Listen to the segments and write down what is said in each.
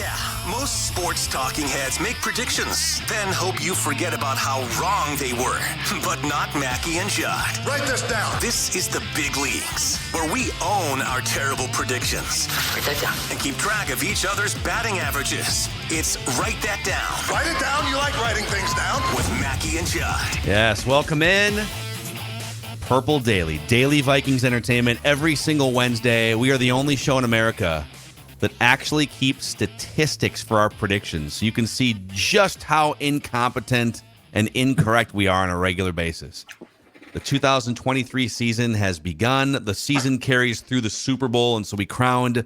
Yeah, most sports talking heads make predictions, then hope you forget about how wrong they were. But not Mackey and Judd. Write this down. This is the big leagues, where we own our terrible predictions. Write that down. And keep track of each other's batting averages. It's Write That Down. Write it down. You like writing things down. With Mackey and Judd. Yes, welcome in. Purple Daily. Daily Vikings entertainment every single Wednesday. We are the only show in America that actually keeps statistics for our predictions, so you can see just how incompetent and incorrect we are on a regular basis. The 2023 season has begun. The season carries through the Super Bowl, and so we crowned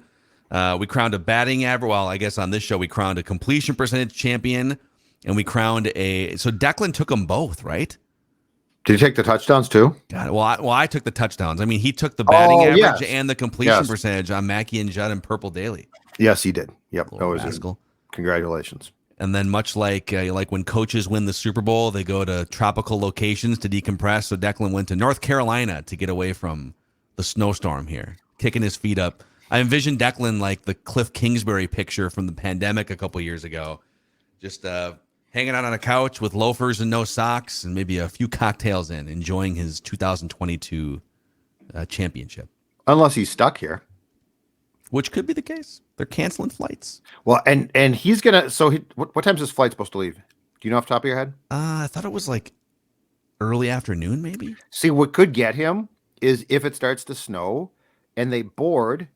a batting average. Well, I guess on this show we crowned a completion percentage champion, and we crowned so Declan took them both, right? Did he take the touchdowns too? God, I took the touchdowns. I mean, he took the batting average and the completion Yes. percentage on Mackey and Judd and Purple Daily. Yes, he did. Yep, Little rascal. Congratulations. And then much like when coaches win the Super Bowl, they go to tropical locations to decompress. So Declan went to North Carolina to get away from the snowstorm here, kicking his feet up. I envisioned Declan like the Cliff Kingsbury picture from the pandemic a couple years ago, just hanging out on a couch with loafers and no socks and maybe a few cocktails in, enjoying his 2022 championship. Unless he's stuck here. Which could be the case. They're canceling flights. Well, and he's going to, so what time's his flight supposed to leave? Do you know off the top of your head? I thought it was like early afternoon, maybe. See, what could get him is if it starts to snow and they board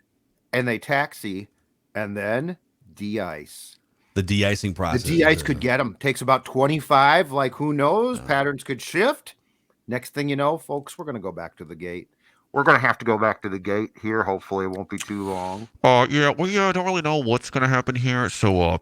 and they taxi and then de-ice. The de-icing process. The de-ice could get him. Takes about 25. Like, who knows? Patterns could shift. Next thing you know, folks, we're going to go back to the gate. We're going to have to go back to the gate here. Hopefully it won't be too long. Yeah, we don't really know what's going to happen here. So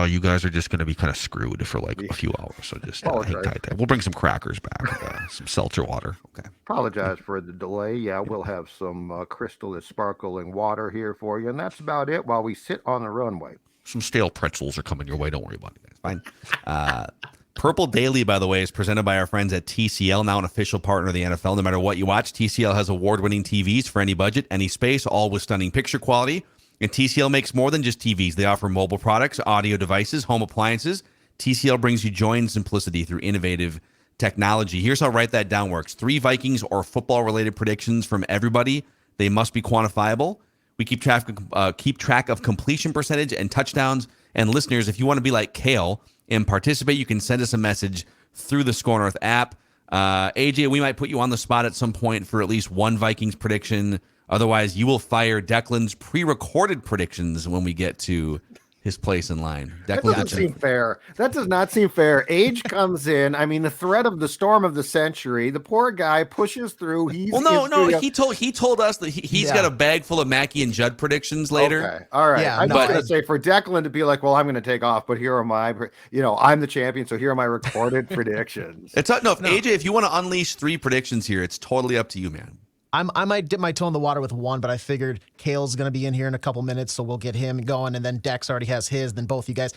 you guys are just going to be kind of screwed for like a few hours. So just hang tight there. We'll bring some crackers back, some seltzer water. Okay. Apologize for the delay. Yeah, we'll have some crystal sparkling water here for you. And that's about it while we sit on the runway. Some stale pretzels are coming your way. Don't worry about it, guys. Fine. Purple Daily, by the way, is presented by our friends at TCL, now an official partner of the NFL. No matter what you watch, TCL has award-winning TVs for any budget, any space, all with stunning picture quality. And TCL makes more than just TVs. They offer mobile products, audio devices, home appliances. TCL brings you joy and simplicity through innovative technology. Here's how Write That Down works. 3 Vikings or football-related predictions from everybody. They must be quantifiable. We keep track of completion percentage and touchdowns. And listeners, if you want to be like Cale and participate, you can send us a message through the Score North app. AJ, we might put you on the spot at some point for at least one Vikings prediction. Otherwise, you will fire Declan's pre-recorded predictions when we get to his place in line. That doesn't seem fair. That does not seem fair. Age comes in. I mean, the threat of the storm of the century. The poor guy pushes through. He told us that he's got a bag full of Mackey and Judd predictions later. Okay. All right. Yeah, I'm going to say for Declan to be like, well, I'm going to take off, but here are my, I'm the champion, so here are my recorded predictions. AJ, if you want to unleash 3 predictions here, it's totally up to you, man. I might dip my toe in the water with one, but I figured Cale's going to be in here in a couple minutes, so we'll get him going, and then Dex already has his, then both you guys.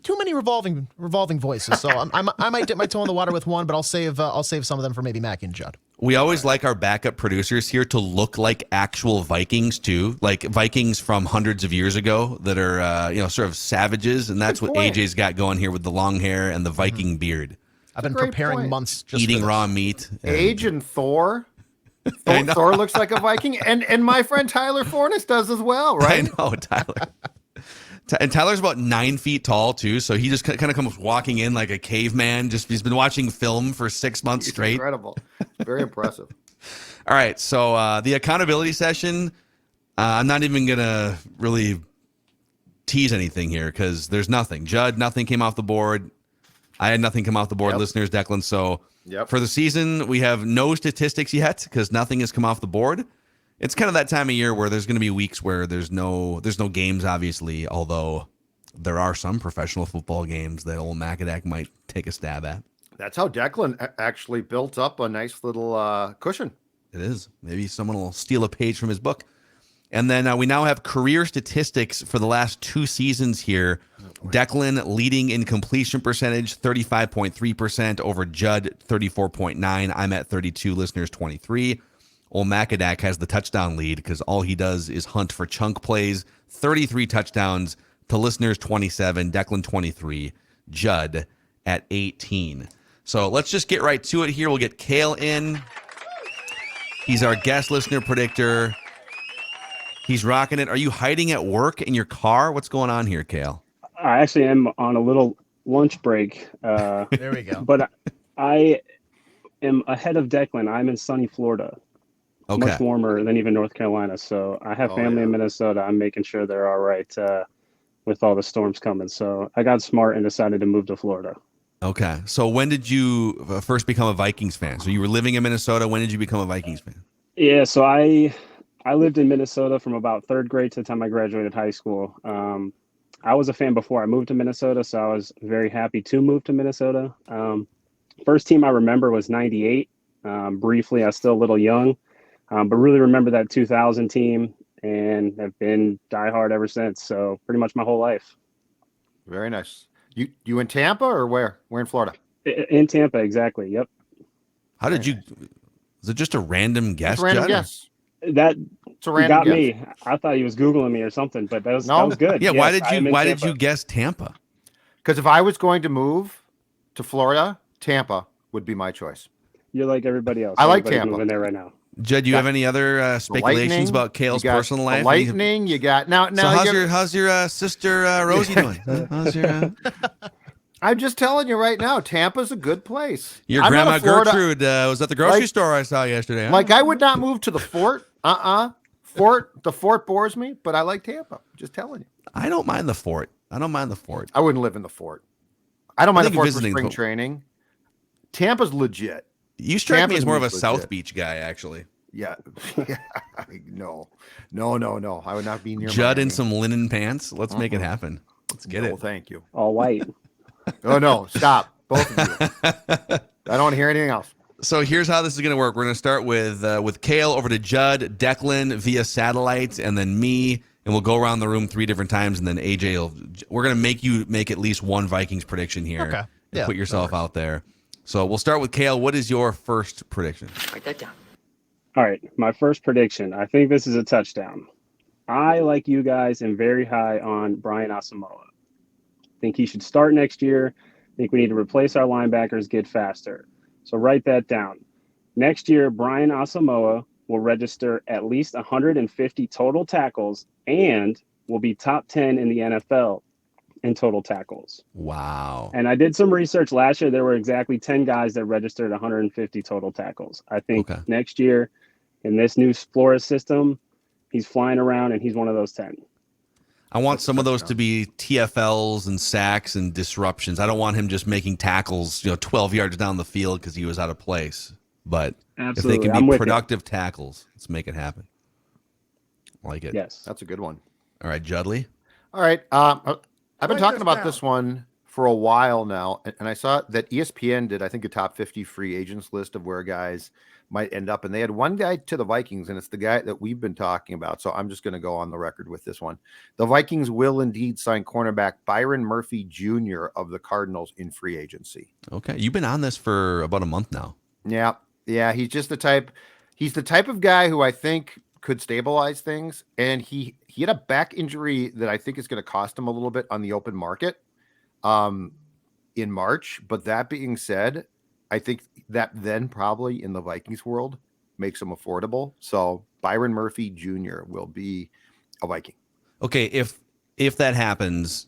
Too many revolving voices, so I might dip my toe in the water with one, but I'll save some of them for maybe Mackey and Judd. We always like our backup producers here to look like actual Vikings too, like Vikings from hundreds of years ago that are sort of savages, and that's what AJ's got going here with the long hair and the Viking beard. I've been preparing months just eating raw meat. Age and Thor. Thor looks like a Viking, and my friend Tyler Fornes does as well, right? I know, Tyler. And Tyler's about 9 feet tall too, so he just kind of comes walking in like a caveman. He's been watching film for 6 months straight. Incredible, very impressive. All right, so the accountability session. I'm not even gonna really tease anything here because there's nothing. Judd, nothing came off the board. I had nothing come off the board. Listeners, Declan. So for the season, we have no statistics yet because nothing has come off the board. It's kind of that time of year where there's going to be weeks where there's no games, obviously, although there are some professional football games that old Macadac might take a stab at. That's how Declan actually built up a nice little cushion. It is. Maybe someone will steal a page from his book. And then we now have career statistics for the last 2 seasons here. Declan leading in completion percentage, 35.3% over Judd, 34.9. I'm at 32, listeners 23. Old Macadac has the touchdown lead because all he does is hunt for chunk plays, 33 touchdowns, to listeners 27, Declan 23, Judd at 18. So let's just get right to it here. We'll get Cale in. He's our guest listener predictor. He's rocking it. Are you hiding at work in your car? What's going on here, Cale? I actually am on a little lunch break. There we go. But I am ahead of Declan. I'm in sunny Florida. Okay. Much warmer than even North Carolina. So I have family in Minnesota. I'm making sure they're all right with all the storms coming. So I got smart and decided to move to Florida. Okay. So when did you first become a Vikings fan? So you were living in Minnesota. When did you become a Vikings fan? Yeah, so I lived in Minnesota from about third grade to the time I graduated high school. I was a fan before I moved to Minnesota, so I was very happy to move to Minnesota. First team I remember was 98. Briefly, I was still a little young, but really remember that 2000 team and have been diehard ever since. So pretty much my whole life. Very nice. You in Tampa or where? We're in Florida. In Tampa, exactly. Yep. How did you? Was it just a random guess? It's a random Judd? guess. It's a random got guess. me. I thought he was Googling me or something, but that was good. Yeah. Yes, Why did you guess Tampa? Because if I was going to move to Florida, Tampa would be my choice. You're like everybody else. I like Everybody's Tampa. moving there right now. Judd, do you have any other speculations about Cale's personal life? Lightning, you got now. So how's your sister Rosie doing? How's your? I'm just telling you right now, Tampa's a good place. Your I'm grandma not a Florida- Gertrude was at the grocery store I saw yesterday. Huh? Like I would not move to the fort. The fort bores me, but I like Tampa. Just telling you. I don't mind the fort. I wouldn't live in the fort. I don't mind the fort for visiting spring training. Tampa's legit. You strike Tampa's me as more of a legit. South Beach guy, actually. Yeah. No. I would not be near Judd Miami. in some linen pants. Let's make it happen. Let's get it. Thank you. All white. Oh no! Stop, both of you. I don't want to hear anything else. So here's how this is going to work. We're going to start with Cale over to Judd, Declan via satellite, and then me, and we'll go around the room 3 different times, and then AJ we're going to make you make at least one Vikings prediction here. Okay. Yeah, put yourself out there. So we'll start with Cale. What is your first prediction? Write that down. All right, my first prediction. I think this is a touchdown. I, like you guys, am very high on Brian Asamoah. I think he should start next year. I think we need to replace our linebackers, get faster. So write that down. Next year, Brian Asamoah will register at least 150 total tackles and will be top 10 in the NFL in total tackles. Wow. And I did some research last year. There were exactly 10 guys that registered 150 total tackles. I think next year in this new Flores system, he's flying around and he's one of those 10. I want some of those to be TFLs and sacks and disruptions. I don't want him just making tackles, 12 yards down the field because he was out of place. But if they can be productive tackles, let's make it happen. I like it. Yes. That's a good one. All right, Judley. All right. I've been talking about this one for a while now, and I saw that ESPN did, I think, a top 50 free agents list of where guys might end up, and they had one guy to the Vikings, and it's the guy that we've been talking about, so I'm just going to go on the record with this one. The Vikings will indeed sign cornerback Byron Murphy Jr. of the Cardinals in free agency. Okay. You've been on this for about a month now. Yeah, he's just the type of guy who I think could stabilize things, and he had a back injury that I think is going to cost him a little bit on the open market in March, but that being said, I think that then probably in the Vikings world makes him affordable. So Byron Murphy Jr. will be a Viking. Okay, if that happens,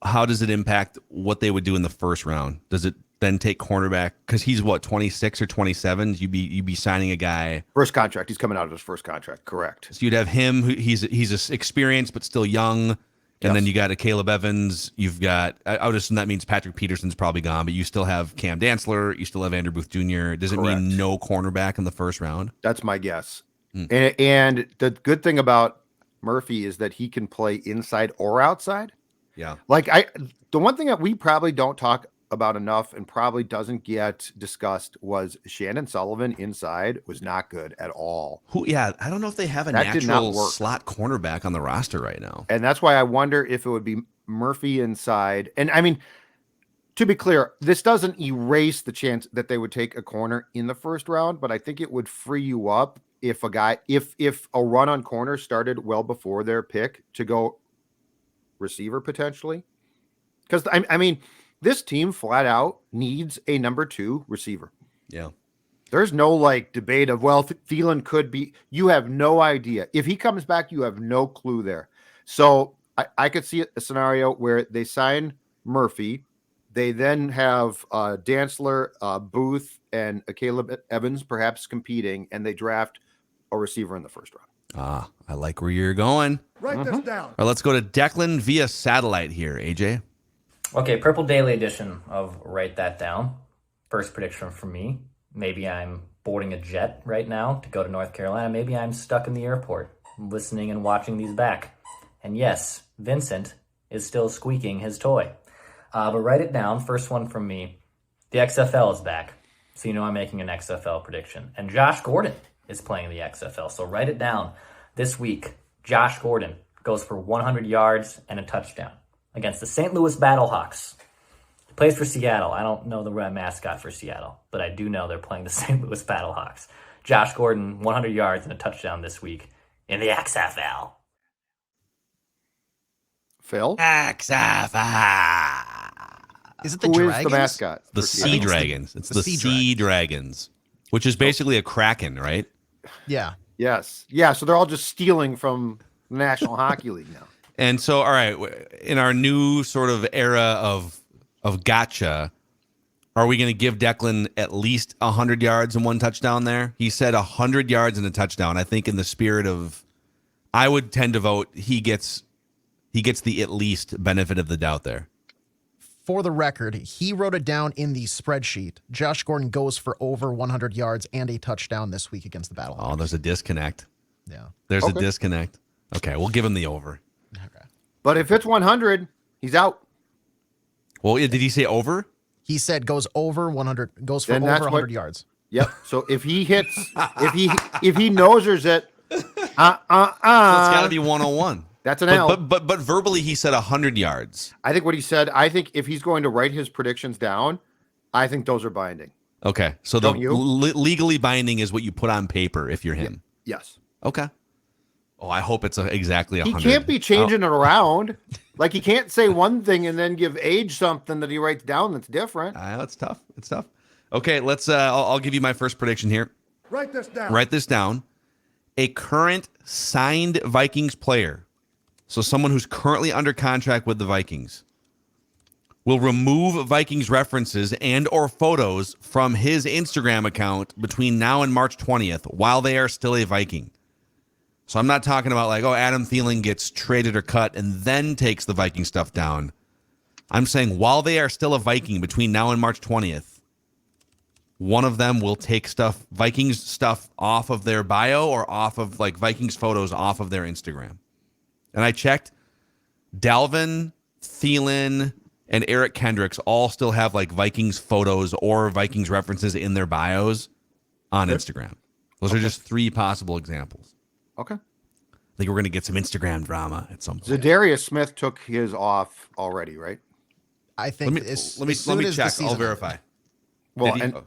how does it impact what they would do in the first round? Does it then take cornerback? Because he's what, 26 or 27? You'd be signing a guy first contract. He's coming out of his first contract. Correct. So you'd have him. He's experienced but still young. And then you got a Caleb Evans. You've got, I would assume that means Patrick Peterson's probably gone, but you still have Cam Dantzler. You still have Andrew Booth Jr. Does it mean no cornerback in the first round? That's my guess. And the good thing about Murphy is that he can play inside or outside. Yeah. The one thing that we probably don't talk about enough and probably doesn't get discussed was Shannon Sullivan inside was not good at all. I don't know if they have a natural slot cornerback on the roster right now. And that's why I wonder if it would be Murphy inside. And I mean, to be clear, this doesn't erase the chance that they would take a corner in the first round, but I think it would free you up if a guy, if a run on corner started well before their pick to go receiver potentially. Because, I mean, this team flat out needs a number 2 receiver. Yeah. There's no like debate of, well, Thielen could be. You have no idea. If he comes back, you have no clue there. So I could see a scenario where they sign Murphy. They then have Dantzler, Booth, and Caleb Evans perhaps competing, and they draft a receiver in the first round. I like where you're going. Write this down. All right, let's go to Declan via satellite here, AJ. Okay, Purple Daily edition of Write That Down. First prediction from me. Maybe I'm boarding a jet right now to go to North Carolina. Maybe I'm stuck in the airport listening and watching these back. And yes, Vincent is still squeaking his toy. But write it down. First one from me. The XFL is back. So you know I'm making an XFL prediction. And Josh Gordon is playing the XFL. So write it down. This week, Josh Gordon goes for 100 yards and a touchdown against the St. Louis Battlehawks. He plays for Seattle. I don't know the mascot for Seattle, but I do know they're playing the St. Louis Battlehawks. Josh Gordon, 100 yards and a touchdown this week in the XFL. Phil? XFL. Is it the Who Dragons? is the mascot? The for Sea Seattle? Dragons. It's the Sea Sea Dragons, which is basically a kraken, right? Yeah. Yes. Yeah, so they're all just stealing from the National Hockey League now. And so, all right, in our new sort of era of gotcha, are we going to give Declan at least 100 yards and 1 touchdown there? He said 100 yards and a touchdown. I think in the spirit of, I would tend to vote he gets the at least benefit of the doubt there. For the record, he wrote it down in the spreadsheet. Josh Gordon goes for over 100 yards and a touchdown this week against the Battlehawks. Oh, there's a disconnect. Yeah. There's a disconnect. Okay, we'll give him the over. Okay. But if it's 100, he's out. Well, did he say over? He said goes over 100, goes for Then over that's 100 what- yards. Yep. So if he hits, if he nosers it, So it's got to be 101. that's an L. But verbally he said 100 yards. I think what he said, I think if he's going to write his predictions down, I think those are binding. Okay, so Don't the you? legally binding is what you put on paper if you're him. Yes. Okay. Oh, I hope it's exactly He 100. can't be changing it around. Like he can't say one thing and then give age something that he writes down that's different. It's tough. It's tough. Okay, let's. I'll give you my first prediction here. Write this down. Write this down. A current signed Vikings player, so someone who's currently under contract with the Vikings, will remove Vikings references and or photos from his Instagram account between now and March 20th while they are still a Viking. So I'm not talking about like, oh, Adam Thielen gets traded or cut and then takes the Viking stuff down. I'm saying while they are still a Viking between now and March 20th, one of them will take Vikings stuff off of their bio or off of like Vikings photos off of their Instagram. And I checked, Dalvin, Thielen, and Eric Kendricks all still have like Vikings photos or Vikings references in their bios on Instagram. Those are just 3 possible examples. Okay. I think we're going to get some Instagram drama at some point. Zadarius Smith took his off already, right? I think Let me check. I'll verify. Well, Did he-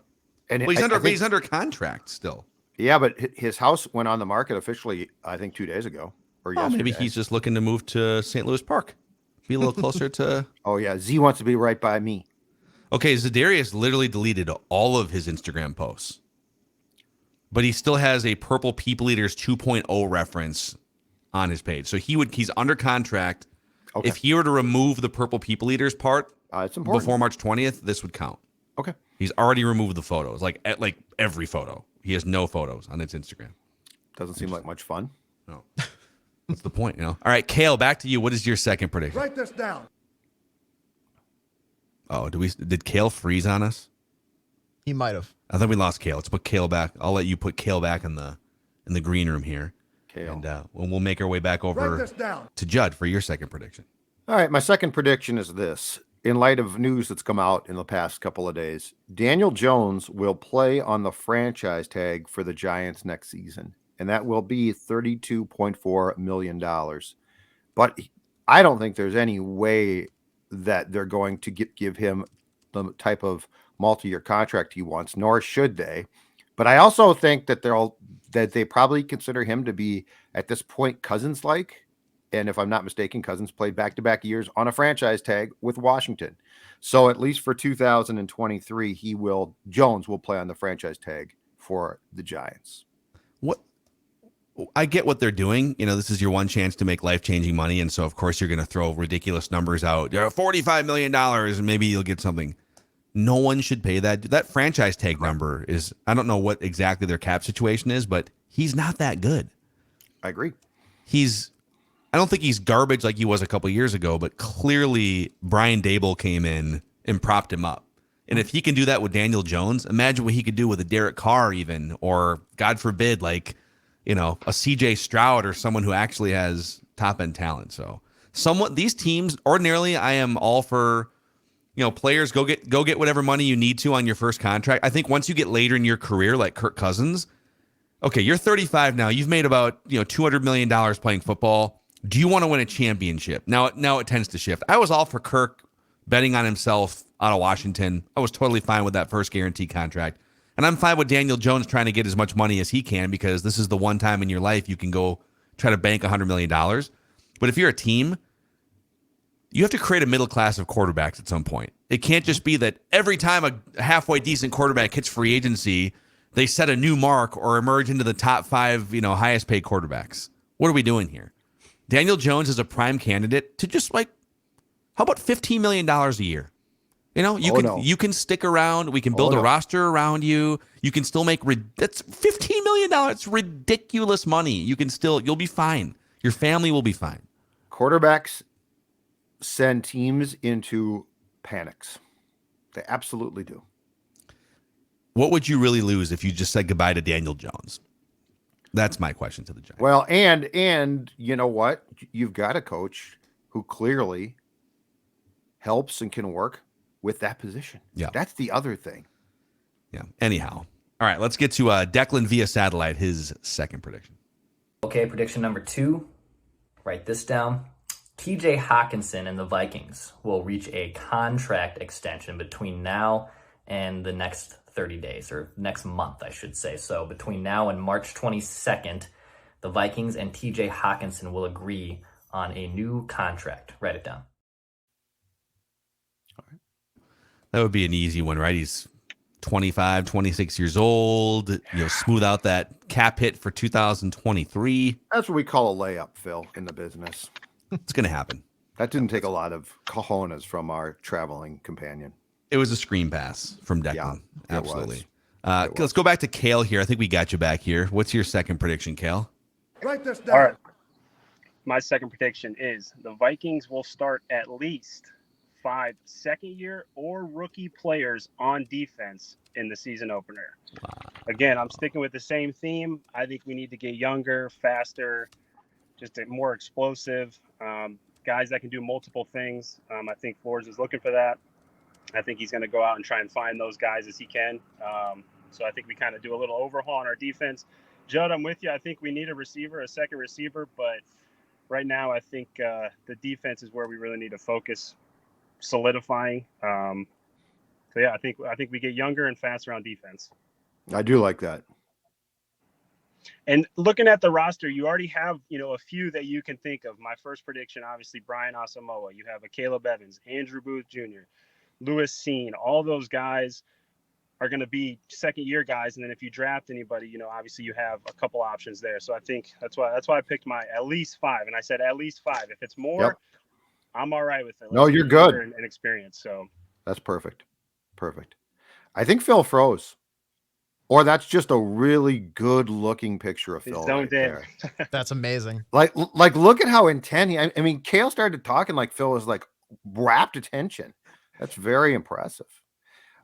and Well, I think- he's under contract still. yeah, but his house went on the market officially, I think 2 days ago or Oh, yesterday. maybe he's just looking to move to St. Louis Park. Be a little closer to. Oh yeah, Z wants to be right by me. Okay, Zadarius literally deleted all of his Instagram posts, but he still has a Purple People Eaters 2.0 reference on his page. So he's under contract. Okay. If he were to remove the Purple People Eaters part It's important. before March 20th, this would count. Okay. He's already removed the photos, like every photo. He has no photos on his Instagram. Doesn't seem like much fun. No. What's the point, All right, Cale, back to you. What is your second prediction? Write this down. Oh, did Cale freeze on us? He might have. I think we lost Cale. Let's put Cale back. I'll let you put Cale back in the green room here. Cale. And we'll make our way back Write over this down. to Judd for your second prediction. All right, my second prediction is this. In light of news that's come out in the past couple of days, Daniel Jones will play on the franchise tag for the Giants next season, and that will be $32.4 million. But I don't think there's any way that they're going to give him the type of multi-year contract he wants, nor should they. But I also think that they probably consider him to be, at this point, Cousins-like. And if I'm not mistaken, Cousins played back-to-back years on a franchise tag with Washington. So at least for 2023, Jones will play on the franchise tag for the Giants. What I get what they're doing. This is your one chance to make life-changing money. And so, of course, you're going to throw ridiculous numbers out. $45 million, and maybe you'll get something. No one should pay that. That franchise tag number is, I don't know what exactly their cap situation is, but he's not that good. I agree. I don't think he's garbage like he was a couple years ago, but clearly Brian Dable came in and propped him up. And if he can do that with Daniel Jones, imagine what he could do with a Derek Carr even, or God forbid, like, a CJ Stroud or someone who actually has top end talent. So these teams, ordinarily I am all for, players go get whatever money you need to on your first contract. I think once you get later in your career, like Kirk Cousins, okay, you're 35 now. You've made about, $200 million playing football. Do you want to win a championship? Now it tends to shift. I was all for Kirk betting on himself out of Washington. I was totally fine with that first guarantee contract. And I'm fine with Daniel Jones trying to get as much money as he can, because this is the one time in your life you can go try to bank $100 million. But if you're a team, you have to create a middle class of quarterbacks at some point. It can't just be that every time a halfway decent quarterback hits free agency, they set a new mark or emerge into the top 5, highest paid quarterbacks. What are we doing here? Daniel Jones is a prime candidate to just how about $15 million a year? You can stick around. We can build a roster around you. You can still make that's $15 million. It's ridiculous money. You'll be fine. Your family will be fine. Quarterbacks send teams into panics. They absolutely do. What would you really lose if you just said goodbye to Daniel Jones? That's my question to the Giants. Well, and you know what? You've got a coach who clearly helps and can work with that position. Yeah. That's the other thing. Yeah. Anyhow. All right, let's get to Declan via satellite, his second prediction. Okay, prediction number 2. Write this down. TJ Hawkinson and the Vikings will reach a contract extension between now and the next 30 days, or next month, I should say. So between now and March 22nd, the Vikings and TJ Hawkinson will agree on a new contract. Write it down. All right. That would be an easy one, right? He's 25, 26 years old. Smooth out that cap hit for 2023. That's what we call a layup, Phil, in the business. It's going to happen. That didn't take a lot of cojones from our traveling companion. It was a screen pass from Declan. Yeah, absolutely. Let's go back to Cale here. I think we got you back here. What's your second prediction, Cale? Write this down. All right. My second prediction is the Vikings will start at least 5 second-year or rookie players on defense in the season opener. Wow. Again, I'm sticking with the same theme. I think we need to get younger, faster, just more explosive, guys that can do multiple things. I think Flores is looking for that. I think he's going to go out and try and find those guys as he can. So I think we kind of do a little overhaul on our defense. Judd, I'm with you. I think we need a second receiver, but right now I think the defense is where we really need to focus, solidifying. So yeah, I think we get younger and faster on defense. I do like that. And looking at the roster, you already have, a few that you can think of. My first prediction, obviously, Brian Asamoah. You have a Caleb Evans, Andrew Booth Jr., Lewis Seen. All those guys are going to be second-year guys. And then if you draft anybody, obviously you have a couple options there. So I think that's why I picked my at least 5. And I said at least 5. If it's more, I'm all right with it. No, you're good. And experience. So that's perfect. Perfect. I think Phil froze. Or that's just a really good looking picture of Phil right there. That's amazing. Like look at how intent I mean, Cale started talking like Phil was like rapt attention. That's very impressive.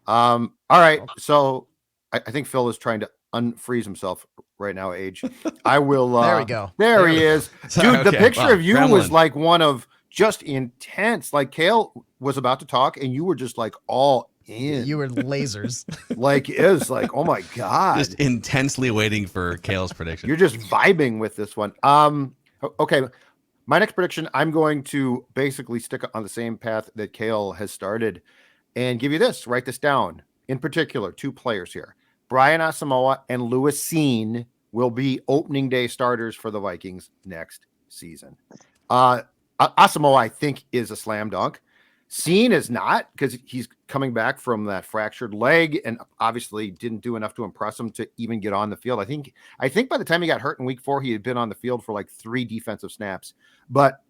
All right. So I think Phil is trying to unfreeze himself right now, Age. I will there we go. There he is. Sorry, dude, the picture of you Gremlin. was like one of just intense. Like Cale was about to talk and you were just like all in. You were lasers. Like is like, oh my God. Just intensely waiting for Cale's prediction. You're just vibing with this one. Okay. My next prediction, I'm going to basically stick on the same path that Cale has started and give you this. Write this down. In particular, 2 players here. Brian Asamoah and Lewis Seen will be opening day starters for the Vikings next season. Asamoah, I think, is a slam dunk. Seen is not, because he's coming back from that fractured leg and obviously didn't do enough to impress him to even get on the field. I think by the time he got hurt in week 4, he had been on the field for like 3 defensive snaps. But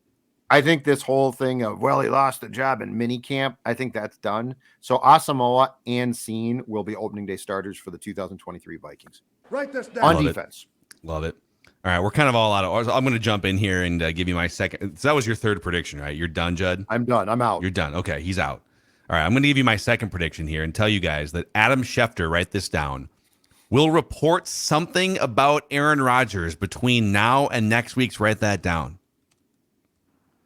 I think this whole thing of, well, he lost the job in mini camp, I think that's done. So Asamoah and Seen will be opening day starters for the 2023 Vikings. Write this down. On defense. Love it. All right, we're kind of all out of. I'm going to jump in here and give you my second. So that was your third prediction, right? You're done, Judd? I'm done. I'm out. You're done. Okay, he's out. All right, I'm going to give you my second prediction here and tell you guys that Adam Schefter, write this down, will report something about Aaron Rodgers between now and next week's. Write that down.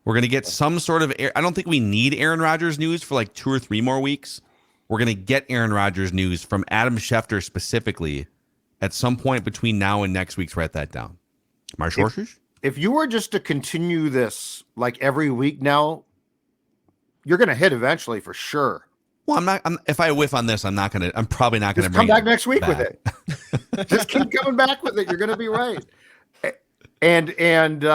We're going to get some sort of. I don't think we need Aaron Rodgers news for like 2 or 3 more weeks. We're going to get Aaron Rodgers news from Adam Schefter specifically at some point between now and next week's. Write that down. My sources? If you were just to continue this like every week now, you're going to hit eventually for sure. Well, if I whiff on this, I'm probably not going to come back next week with it. Just keep coming back with it. You're going to be right. And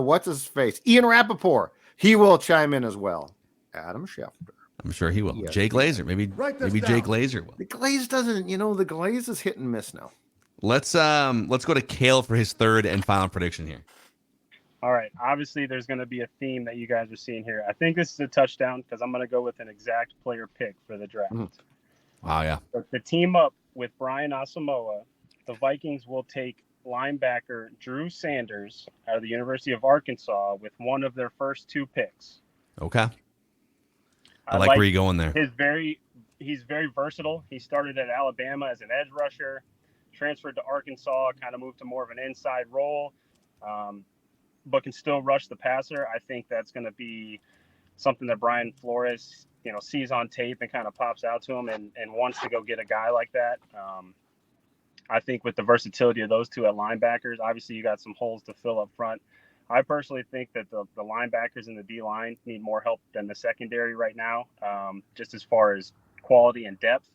what's his face? Ian Rappaport. He will chime in as well. Adam Schefter. I'm sure he will. Yes. Jay Glazer. Maybe Jay Glazer will. The Glaze doesn't, the Glaze is hit and miss now. Let's go to Cale for his third and final prediction here. All right. Obviously, there's going to be a theme that you guys are seeing here. I think this is a touchdown because I'm going to go with an exact player pick for the draft. Wow, yeah. So to team up with Brian Asamoah, the Vikings will take linebacker Drew Sanders out of the University of Arkansas with one of their first 2 picks. Okay. I like where you're going there. He's very versatile. He started at Alabama as an edge rusher, transferred to Arkansas, kind of moved to more of an inside role, but can still rush the passer. I think that's going to be something that Brian Flores, sees on tape and kind of pops out to him and wants to go get a guy like that. I think with the versatility of those 2 at linebackers, obviously you got some holes to fill up front. I personally think that the linebackers in the D-line need more help than the secondary right now, just as far as quality and depth.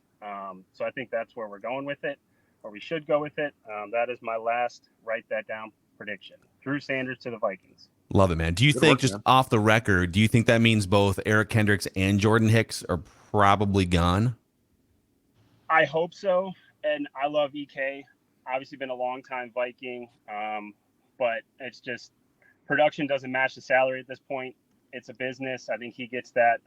So I think that's where we're going with it, or we should go with it. That is my last write that down prediction. Drew Sanders to the Vikings. Love it, man. Do you think, just off the record, do you think that means both Eric Kendricks and Jordan Hicks are probably gone? I hope so. And I love EK. Obviously been a long time Viking, but it's just production doesn't match the salary at this point. It's a business. I think he gets that.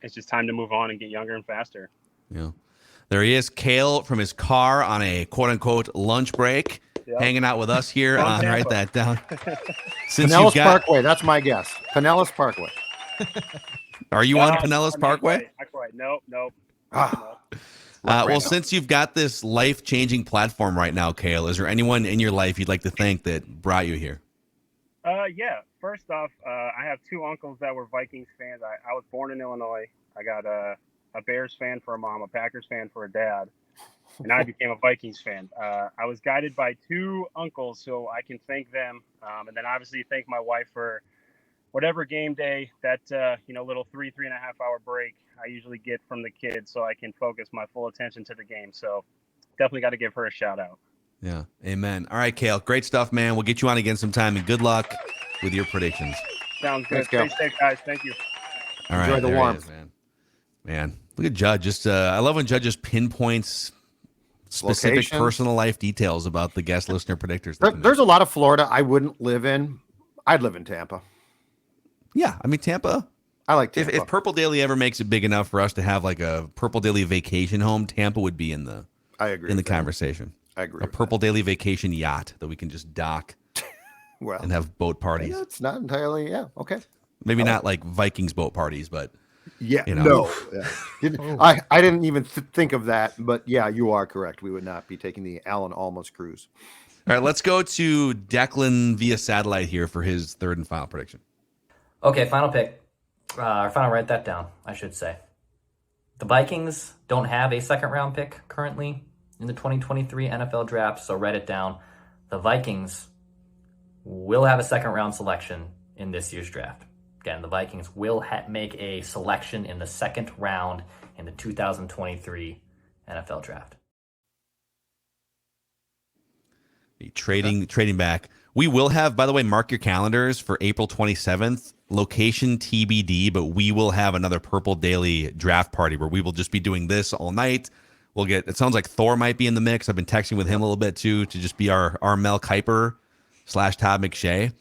It's just time to move on and get younger and faster. Yeah. There he is, Cale from his car on a quote-unquote lunch break, hanging out with us here. Write that down. Pinellas Parkway, that's my guess. Pinellas Parkway. Are you on Pinellas Parkway? Nope. Well, since you've got this life-changing platform right now, Cale, is there anyone in your life you'd like to thank that brought you here? Yeah. First off, I have 2 uncles that were Vikings fans. I was born in Illinois. I got a Bears fan for a mom, a Packers fan for a dad, and I became a Vikings fan. I was guided by 2 uncles, so I can thank them, and then obviously thank my wife for whatever game day, that little 3.5 hour break I usually get from the kids, so I can focus my full attention to the game. So definitely got to give her a shout out. Yeah, amen. All right, Cale, great stuff, man. We'll get you on again sometime, and good luck with your predictions. Sounds good. Stay safe, guys. Thank you. All right, enjoy the warmth, man. Look at Judd. Just I love when Judd just pinpoints specific locations, personal life details about the guest listener predictors. There's a lot of Florida I wouldn't live in. I'd live in Tampa. Yeah, I mean Tampa. I like Tampa. If Purple Daily ever makes it big enough for us to have like a Purple Daily vacation home, Tampa would be in the conversation. I agree. A Purple Daily vacation yacht that we can just dock and have boat parties. Yeah, it's not entirely okay. Maybe not like Vikings boat parties, but no. Yeah. I didn't even think of that, but yeah, you are correct. We would not be taking the Alan Almas cruise. All right, let's go to Declan via satellite here for his third and final prediction. Okay, final pick. Or final, write that down, I should say. The Vikings don't have a second round pick currently in the 2023 NFL draft, so write it down. The Vikings will have a second round selection in this year's draft. Again, the Vikings will make a selection in the second round in the 2023 NFL draft. Trading back. We will have, by the way, mark your calendars for April 27th. Location TBD, but we will have another Purple Daily draft party where we will just be doing this all night. We'll get. It sounds like Thor might be in the mix. I've been texting with him a little bit too to just be our Mel Kiper / Todd McShay.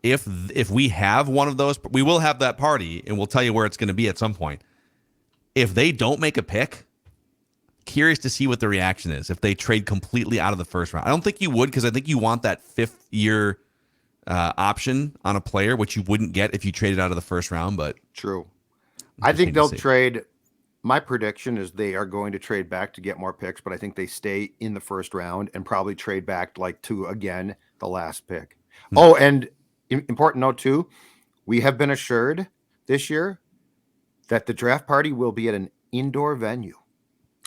If we have one of those, we will have that party, and we'll tell you where it's going to be at some point. If they don't make a pick, curious to see what the reaction is if they trade completely out of the first round. I don't think you would, because I think you want that 5th-year option on a player, which you wouldn't get if you traded out of the first round. But true. I think they'll trade. My prediction is they are going to trade back to get more picks, but I think they stay in the first round and probably trade back to, again, the last pick. Oh, and important note too, we have been assured this year that the draft party will be at an indoor venue.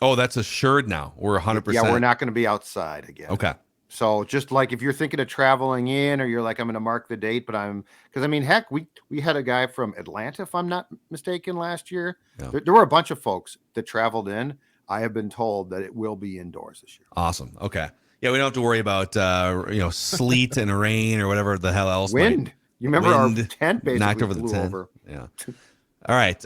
Oh, that's assured now. We're 100%. Yeah, we're not going to be outside again. Okay. So just like if you're thinking of traveling in, or you're like, I'm going to mark the date, but heck, we had a guy from Atlanta, if I'm not mistaken, last year. Yeah. There were a bunch of folks that traveled in. I have been told that it will be indoors this year. Awesome. Okay. Yeah, we don't have to worry about sleet and rain or whatever the hell else. Wind. You remember our tent basically knocked over the tent. Over. Yeah. All right.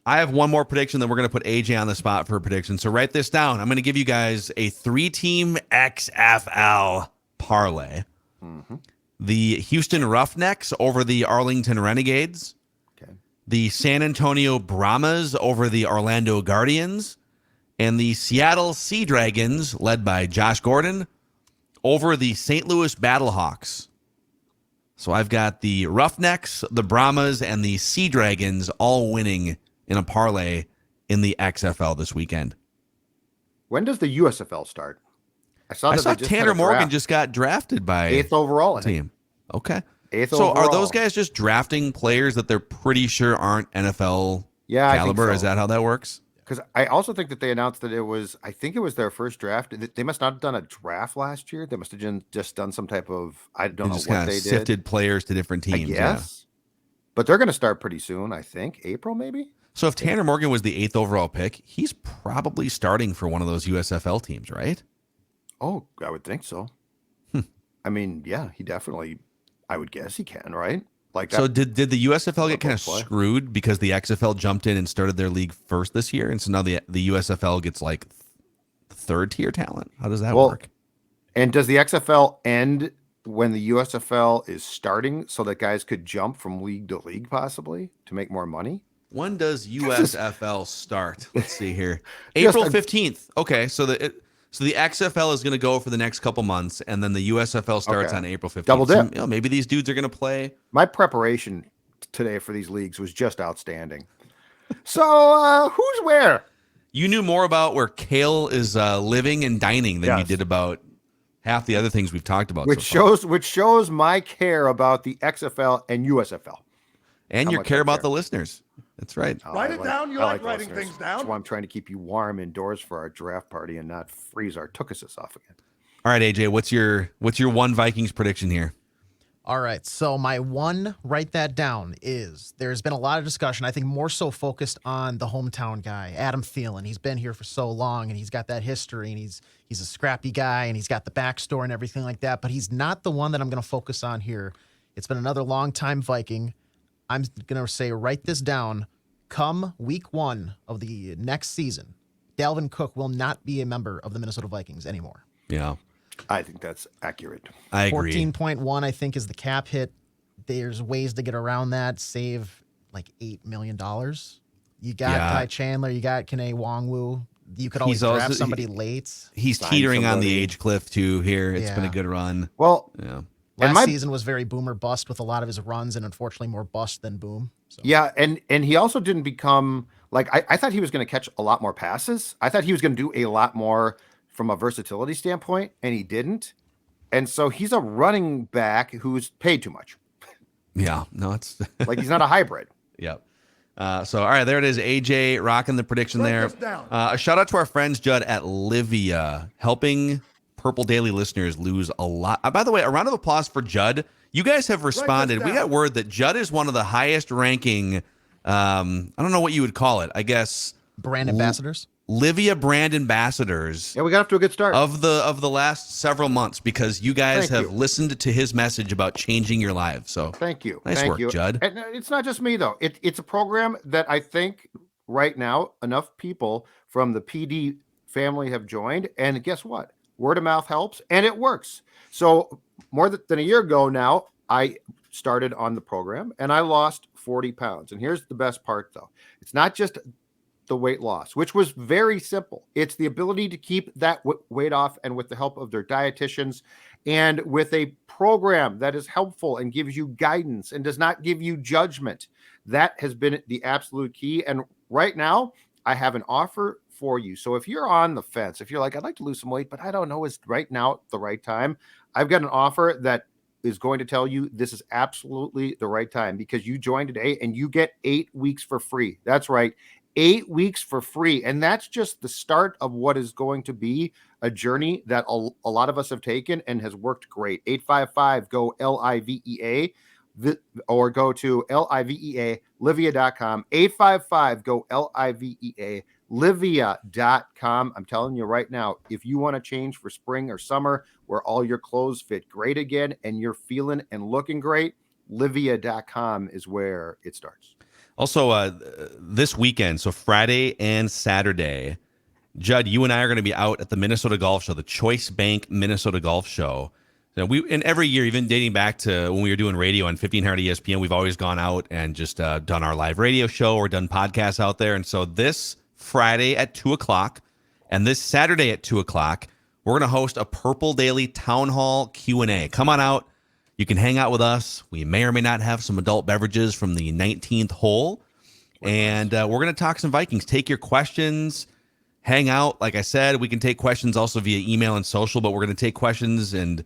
I have one more prediction, then we're going to put AJ on the spot for a prediction. So write this down. I'm going to give you guys a 3-team XFL parlay. Mm-hmm. The Houston Roughnecks over the Arlington Renegades. Okay. The San Antonio Brahmas over the Orlando Guardians. And the Seattle Sea Dragons, led by Josh Gordon, over the St. Louis Battlehawks. So I've got the Roughnecks, the Brahmas, and the Sea Dragons all winning in a parlay in the XFL this weekend. When does the USFL start? I saw Tanner Morgan just got drafted by 8th overall team. Okay. 8th so overall. Are those guys just drafting players that they're pretty sure aren't NFL caliber? So. Is that how that works? Because I also think that they announced that I think it was their first draft. They must not have done a draft last year. They must have just done some type of, I don't know what they did. Sifted players to different teams. I guess. Yeah. But they're going to start pretty soon, I think. April, maybe? So if Tanner Morgan was the 8th overall pick, he's probably starting for one of those USFL teams, right? Oh, I would think so. I mean, yeah, he definitely, I would guess he can, right? Like that. So did the USFL get kind of screwed because the XFL jumped in and started their league first this year, and so now the USFL gets like 3rd-tier talent? How does that work? And does the XFL end when the USFL is starting so that guys could jump from league to league possibly to make more money? When does USFL start? Let's see here. April 15th. Okay, so the XFL is going to go for the next couple months, and then the USFL starts on April 15th. Double dip. So, maybe these dudes are going to play. My preparation today for these leagues was just outstanding. So who's where? You knew more about where Cale is living and dining than you did about half the other things we've talked about. Which shows my care about the XFL and USFL. And your care about the listeners. That's right. Write it down. You like writing things down. That's why I'm trying to keep you warm indoors for our draft party and not freeze our tuchuses off again. All right, AJ, what's your one Vikings prediction here? All right, so my one, write that down, is there's been a lot of discussion, I think more so focused on the hometown guy, Adam Thielen. He's been here for so long, and he's got that history, and he's a scrappy guy, and he's got the backstory and everything like that, but he's not the one that I'm going to focus on here. It's been another long-time Viking. I'm going to say, write this down. Come week 1 of the next season, Dalvin Cook will not be a member of the Minnesota Vikings anymore. Yeah. I think that's accurate. I agree. 14.1, I think, is the cap hit. There's ways to get around that, save like $8 million. You got Ty Chandler, you got Kene Wongwu. You could always draft somebody late. He's teetering on the age cliff, too, here. It's been a good run. Well, last season was very boom or bust with a lot of his runs, and unfortunately more bust than boom. So. Yeah, and he also didn't become, like, I thought he was going to catch a lot more passes. I thought he was going to do a lot more from a versatility standpoint, and he didn't. And so he's a running back who's paid too much. Yeah, no, it's like he's not a hybrid. Yep. So, all right, there it is. AJ rocking the prediction there. A shout out to our friends, Judd, at Livia, helping Purple Daily listeners lose a lot. By the way, a round of applause for Judd. You guys have responded. We got word that Judd is one of the highest ranking, I don't know what you would call it, I guess. Brand ambassadors? Livia brand ambassadors. Yeah, we got off to a good start. Of the last several months, because you guys have listened to his message about changing your lives. So thank you. Nice work, Judd. And it's not just me, though. It's a program that I think right now enough people from the PD family have joined. And guess what? Word of mouth helps, and it works. So more than a year ago now, I started on the program, and I lost 40 pounds. And here's the best part, though. It's not just the weight loss, which was very simple. It's the ability to keep that weight off, and with the help of their dietitians and with a program that is helpful and gives you guidance and does not give you judgment. That has been the absolute key. And right now I have an offer for you. So if you're on the fence, if you're like, I'd like to lose some weight, but I don't know, is right now the right time? I've got an offer that is going to tell you this is absolutely the right time, because you join today and you get 8 weeks for free. That's right. 8 weeks for free. And that's just the start of what is going to be a journey that a lot of us have taken and has worked great. 855 go LIVEA, or go to LIVEA Livia.com. 855 go LIVEA Livia.com. I'm telling you right now, if you want to change for spring or summer where all your clothes fit great again and you're feeling and looking great, Livia.com is where it starts. Also, this weekend, so Friday and Saturday, Judd, you and I are going to be out at the Minnesota Golf Show, the Choice Bank Minnesota Golf Show. And every year, even dating back to when we were doing radio on 1500 ESPN, we've always gone out and just done our live radio show or done podcasts out there. And so this Friday at 2 o'clock and this Saturday at 2 o'clock, we're going to host a Purple Daily Town Hall Q&A. Come on out. You can hang out with us. We may or may not have some adult beverages from the 19th hole. And we're going to talk some Vikings. Take your questions. Hang out. Like I said, we can take questions also via email and social, but we're going to take questions and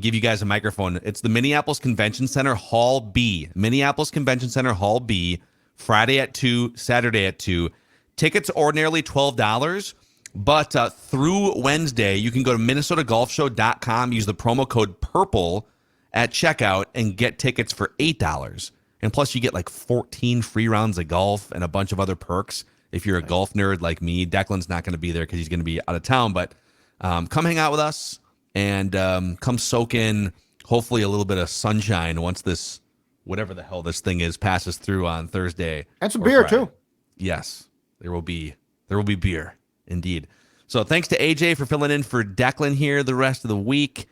give you guys a microphone. It's the Minneapolis Convention Center, Hall B. Minneapolis Convention Center, Hall B. Friday at 2, Saturday at 2. Tickets ordinarily $12. But through Wednesday, you can go to minnesotagolfshow.com, use the promo code PURPLE at checkout, and get tickets for $8. And plus, you get like 14 free rounds of golf and a bunch of other perks. If you're a golf nerd like me, Declan's not going to be there because he's going to be out of town. But come hang out with us and come soak in, hopefully, a little bit of sunshine once this, whatever the hell this thing is, passes through on Thursday. And some beer, Friday. too. Yes, there will be beer, indeed. So thanks to AJ for filling in for Declan here the rest of the week.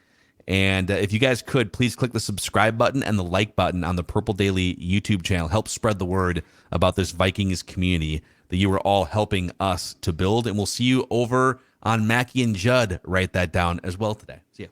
And if you guys could, please click the subscribe button and the like button on the Purple Daily YouTube channel. Help spread the word about this Vikings community that you are all helping us to build. And we'll see you over on Mackey and Judd. Write that down as well today. See ya.